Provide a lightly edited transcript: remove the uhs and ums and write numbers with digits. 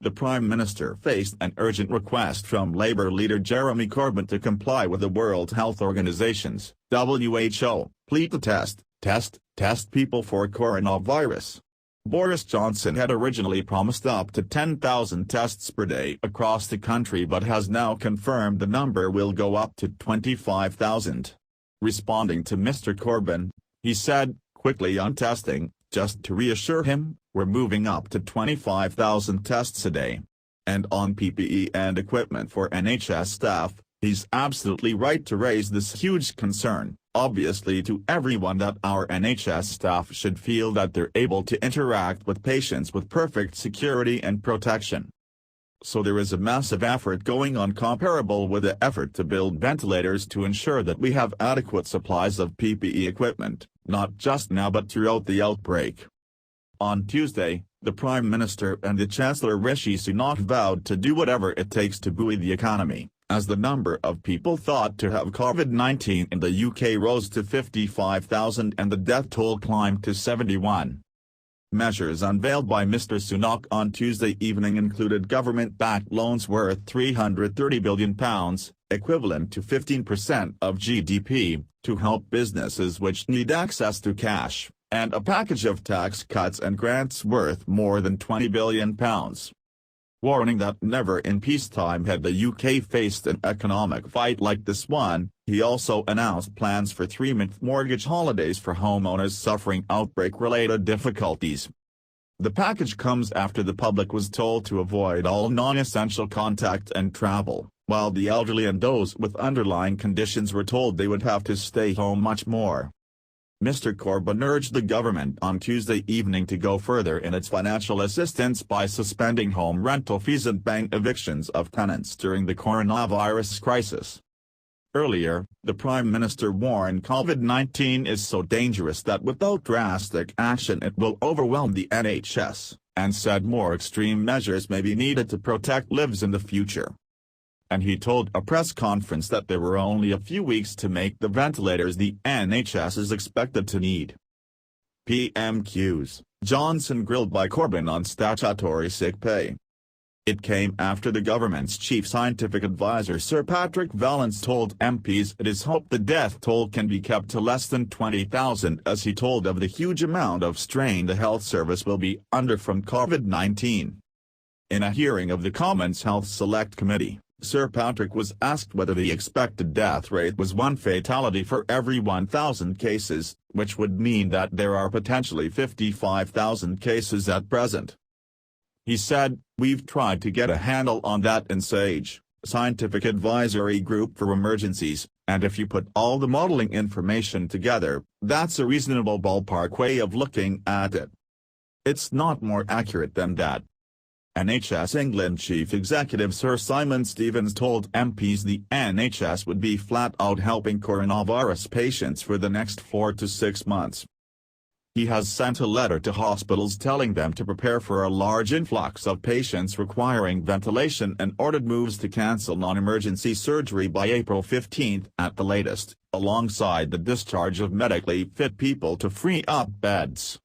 the Prime Minister faced an urgent request from Labour leader Jeremy Corbyn to comply with the World Health Organization's (WHO) plea to test people for coronavirus. Boris Johnson had originally promised up to 10,000 tests per day across the country but has now confirmed the number will go up to 25,000. Responding to Mr. Corbyn, he said, quickly on testing, just to reassure him, we're moving up to 25,000 tests a day. And on PPE and equipment for NHS staff, he's absolutely right to raise this huge concern, obviously to everyone, that our NHS staff should feel that they're able to interact with patients with perfect security and protection. So there is a massive effort going on comparable with the effort to build ventilators to ensure that we have adequate supplies of PPE equipment, not just now but throughout the outbreak. On Tuesday, the Prime Minister and the Chancellor Rishi Sunak vowed to do whatever it takes to buoy the economy, as the number of people thought to have COVID-19 in the UK rose to 55,000 and the death toll climbed to 71. Measures unveiled by Mr. Sunak on Tuesday evening included government-backed loans worth £330 billion, equivalent to 15% of GDP, to help businesses which need access to cash, and a package of tax cuts and grants worth more than £20 billion. Warning that never in peacetime had the UK faced an economic fight like this one, he also announced plans for 3-month mortgage holidays for homeowners suffering outbreak-related difficulties. The package comes after the public was told to avoid all non-essential contact and travel, while the elderly and those with underlying conditions were told they would have to stay home much more. Mr. Corbyn urged the government on Tuesday evening to go further in its financial assistance by suspending home rental fees and bank evictions of tenants during the coronavirus crisis. Earlier, the Prime Minister warned COVID-19 is so dangerous that without drastic action it will overwhelm the NHS, and said more extreme measures may be needed to protect lives in the future. And he told a press conference that there were only a few weeks to make the ventilators the NHS is expected to need. PMQs, Johnson grilled by Corbyn on statutory sick pay. It came after the government's chief scientific advisor Sir Patrick Vallance told MPs it is hoped the death toll can be kept to less than 20,000 as he told of the huge amount of strain the health service will be under from COVID-19. In a hearing of the Commons Health Select Committee, Sir Patrick was asked whether the expected death rate was 1 fatality for every 1,000 cases, which would mean that there are potentially 55,000 cases at present. He said, "We've tried to get a handle on that in SAGE, Scientific Advisory Group for Emergencies, and if you put all the modelling information together, that's a reasonable ballpark way of looking at it. It's not more accurate than that." NHS England Chief Executive Sir Simon Stevens told MPs the NHS would be flat out helping coronavirus patients for the next 4 to 6 months. He has sent a letter to hospitals telling them to prepare for a large influx of patients requiring ventilation and ordered moves to cancel non-emergency surgery by April 15 at the latest, alongside the discharge of medically fit people to free up beds.